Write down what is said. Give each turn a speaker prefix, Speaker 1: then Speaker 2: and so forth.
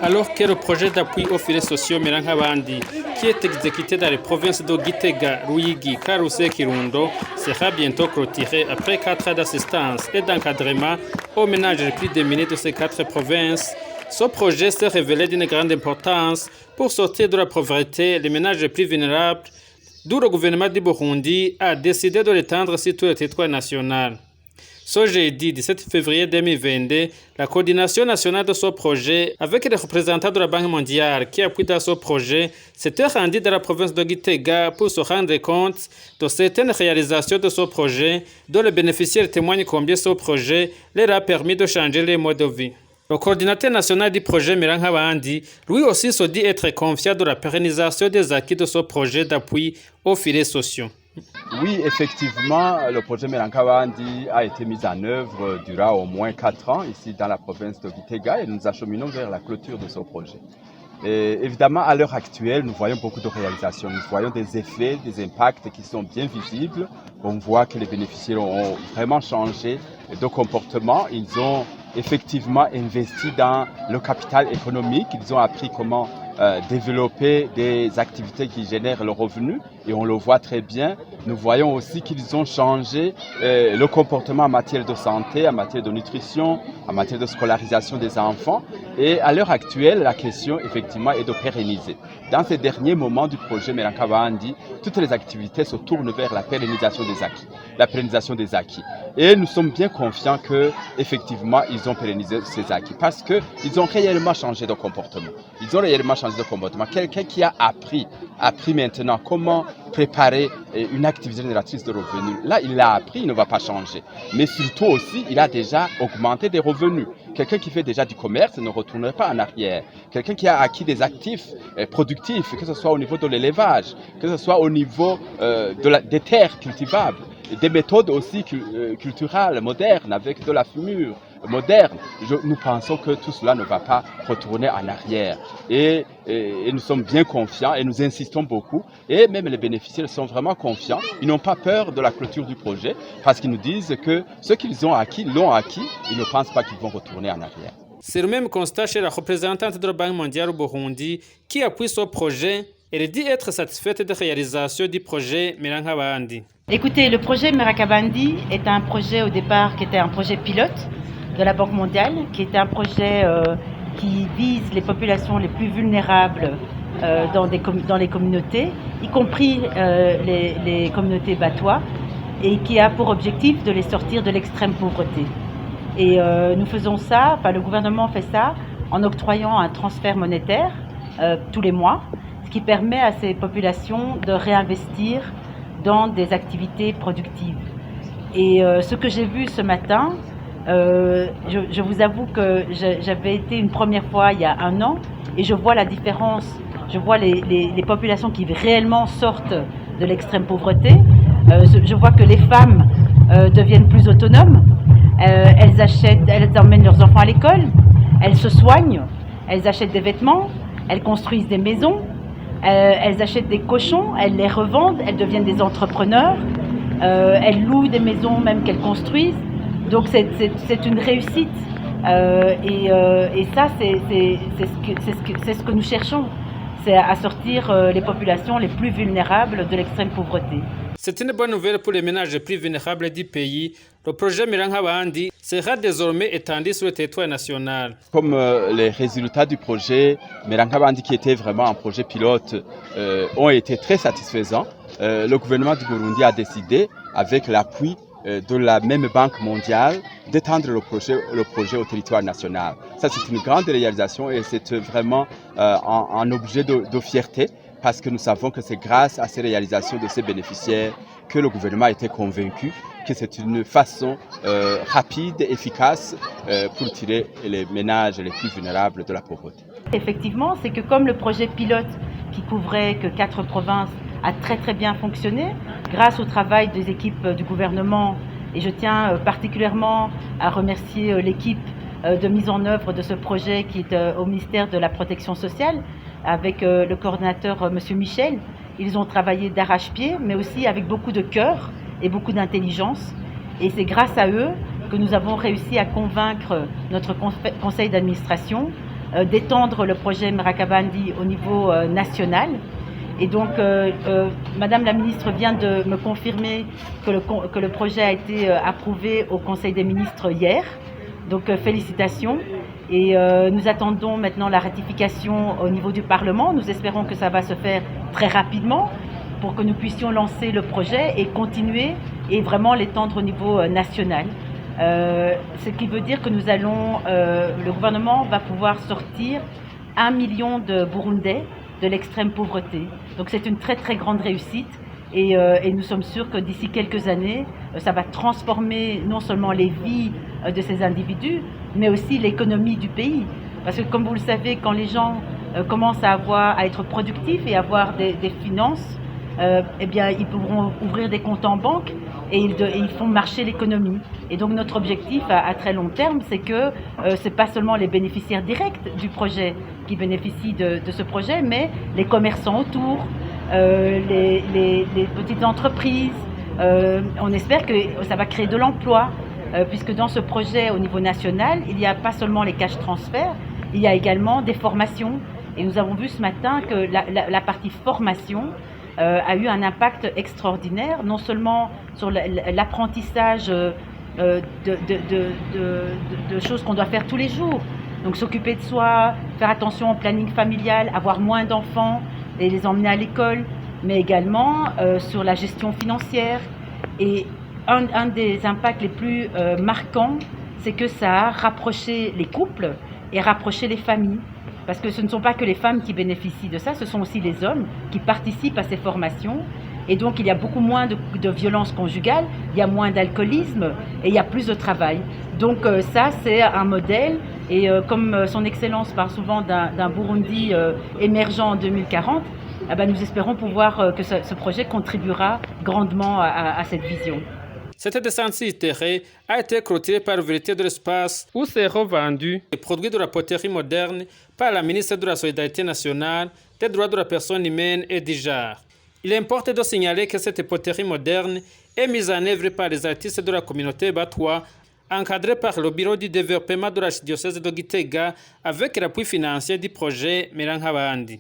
Speaker 1: Alors que le projet d'appui aux filets sociaux Merankabandi, qui est exécuté dans les provinces de Gitega, Ruyigi, Karusi et Kirundo, sera bientôt clôturé après 4 ans d'assistance et d'encadrement aux ménages les plus démunis de ces 4 provinces. Ce projet s'est révélé d'une grande importance pour sortir de la pauvreté les ménages les plus vulnérables, d'où le gouvernement du Burundi a décidé de l'étendre sur tout le territoire national. Ce jeudi 17 février 2022, la coordination nationale de ce projet, avec les représentants de la Banque mondiale qui appuient dans ce projet, s'était rendue dans la province de Gitega pour se rendre compte de certaines réalisations de ce projet, dont les bénéficiaires témoignent combien ce projet leur a permis de changer les modes de vie. Le coordinateur national du projet Merankabandi, lui aussi se dit être confiant de la pérennisation des acquis de ce projet d'appui aux filets sociaux.
Speaker 2: Oui, effectivement, le projet Merankabandi a été mis en œuvre durant au moins 4 ans ici dans la province de Gitega et nous acheminons vers la clôture de ce projet. Et évidemment, à l'heure actuelle, nous voyons beaucoup de réalisations, nous voyons des effets, des impacts qui sont bien visibles. On voit que les bénéficiaires ont vraiment changé de comportement, ils ont effectivement investi dans le capital économique, ils ont appris comment développer des activités qui génèrent le revenu et on le voit très bien. Nous voyons aussi qu'ils ont changé le comportement en matière de santé, en matière de nutrition, en matière de scolarisation des enfants et à l'heure actuelle, la question effectivement est de pérenniser. Dans ces derniers moments du projet Merankabandi, toutes les activités se tournent vers la pérennisation des acquis. La pérennisation des acquis. Et nous sommes bien confiants que effectivement ils ont pérennisé ces acquis parce qu'ils ont réellement changé de comportement. Ils ont réellement changé de comportement. Quelqu'un qui a appris maintenant comment préparer une activité génératrice de revenus. Là, il l'a appris, il ne va pas changer. Mais surtout aussi, il a déjà augmenté des revenus. Quelqu'un qui fait déjà du commerce ne retournerait pas en arrière. Quelqu'un qui a acquis des actifs productifs, que ce soit au niveau de l'élevage, que ce soit au niveau des terres cultivables, des méthodes aussi culturelles, modernes, avec de la fumure moderne. Nous pensons que tout cela ne va pas retourner en arrière. Et nous sommes bien confiants et nous insistons beaucoup. Et même les bénéficiaires sont vraiment confiants. Ils n'ont pas peur de la clôture du projet parce qu'ils nous disent que ce qu'ils ont acquis, l'ont acquis. Ils ne pensent pas qu'ils vont retourner en arrière.
Speaker 1: C'est le même constat chez la représentante de la Banque mondiale au Burundi qui appuie ce projet. Elle dit être satisfaite des réalisations du projet Merankabandi.
Speaker 3: Écoutez, le projet Merankabandi est un projet au départ qui était un projet pilote de la Banque mondiale, qui était un projet qui vise les populations les plus vulnérables dans les communautés, y compris les communautés batois, et qui a pour objectif de les sortir de l'extrême pauvreté. Et nous faisons ça, le gouvernement fait ça en octroyant un transfert monétaire tous les mois, ce qui permet à ces populations de réinvestir dans des activités productives. Et ce que j'ai vu ce matin, je vous avoue que j'avais été une première fois il y a 1 an et je vois la différence. Je vois les populations qui réellement sortent de l'extrême pauvreté. Je vois que les femmes deviennent plus autonomes. Elles emmènent leurs enfants à l'école, elles se soignent, elles achètent des vêtements, elles construisent des maisons, elles achètent des cochons, elles les revendent, elles deviennent des entrepreneurs, elles louent des maisons même qu'elles construisent. Donc c'est une réussite et ça c'est ce que nous cherchons, c'est à sortir les populations les plus vulnérables de l'extrême pauvreté.
Speaker 1: C'est une bonne nouvelle pour les ménages les plus vulnérables du pays. Le projet Merankabandi sera désormais étendu sur le territoire national.
Speaker 2: Comme les résultats du projet Merankabandi, qui était vraiment un projet pilote, ont été très satisfaisants, le gouvernement du Burundi a décidé, avec l'appui de la même Banque mondiale, d'étendre le projet au territoire national. Ça, c'est une grande réalisation et c'est vraiment un objet de fierté parce que nous savons que c'est grâce à ces réalisations de ces bénéficiaires que le gouvernement a été convaincu que c'est une façon rapide et efficace pour tirer les ménages les plus vulnérables de la pauvreté.
Speaker 3: Effectivement, c'est que comme le projet pilote qui couvrait que 4 provinces a très bien fonctionné, grâce au travail des équipes du gouvernement, et je tiens particulièrement à remercier l'équipe de mise en œuvre de ce projet qui est au ministère de la Protection sociale, avec le coordinateur M. Michel. Ils ont travaillé d'arrache-pied, mais aussi avec beaucoup de cœur et beaucoup d'intelligence. Et c'est grâce à eux que nous avons réussi à convaincre notre conseil d'administration d'étendre le projet Merakabandi au niveau national. Et donc, Madame la ministre vient de me confirmer que le projet a été approuvé au Conseil des ministres hier. Donc, félicitations. Et nous attendons maintenant la ratification au niveau du Parlement. Nous espérons que ça va se faire très rapidement pour que nous puissions lancer le projet et continuer et vraiment l'étendre au niveau national. Ce qui veut dire que le gouvernement va pouvoir sortir 1 million de Burundais de l'extrême pauvreté. Donc c'est une très très grande réussite et nous sommes sûrs que d'ici quelques années, ça va transformer non seulement les vies de ces individus, mais aussi l'économie du pays. Parce que comme vous le savez, quand les gens commencent à être productifs et avoir des finances, eh bien, ils pourront ouvrir des comptes en banque et ils font marcher l'économie. Et donc notre objectif à très long terme, c'est que c'est pas seulement les bénéficiaires directs du projet qui bénéficient de ce projet, mais les commerçants autour, les petites entreprises. On espère que ça va créer de l'emploi, puisque dans ce projet au niveau national, il n'y a pas seulement les cash transferts, il y a également des formations. Et nous avons vu ce matin que la partie formation a eu un impact extraordinaire, non seulement sur l'apprentissage de choses qu'on doit faire tous les jours. Donc s'occuper de soi, faire attention au planning familial, avoir moins d'enfants et les emmener à l'école, mais également sur la gestion financière. Et un des impacts les plus marquants, c'est que ça a rapproché les couples et rapproché les familles. Parce que ce ne sont pas que les femmes qui bénéficient de ça, ce sont aussi les hommes qui participent à ces formations. Et donc, il y a beaucoup moins de violences conjugales, il y a moins d'alcoolisme et il y a plus de travail. Donc ça, c'est un modèle. Et comme Son Excellence parle souvent d'un Burundi émergent en 2040, eh ben, nous espérons pouvoir que ce projet contribuera grandement à cette vision.
Speaker 1: Cette descente sur terrain a été clôturée par l'ouverture de l'espace où seront vendus les produits de la poterie moderne par la ministre de la Solidarité nationale, des droits de la personne humaine et du genre. Il importe de signaler que cette poterie moderne est mise en œuvre par les artistes de la communauté Batwa, encadrée par le Bureau du développement de la diocèse de Gitega avec l'appui financier du projet Merakabandi.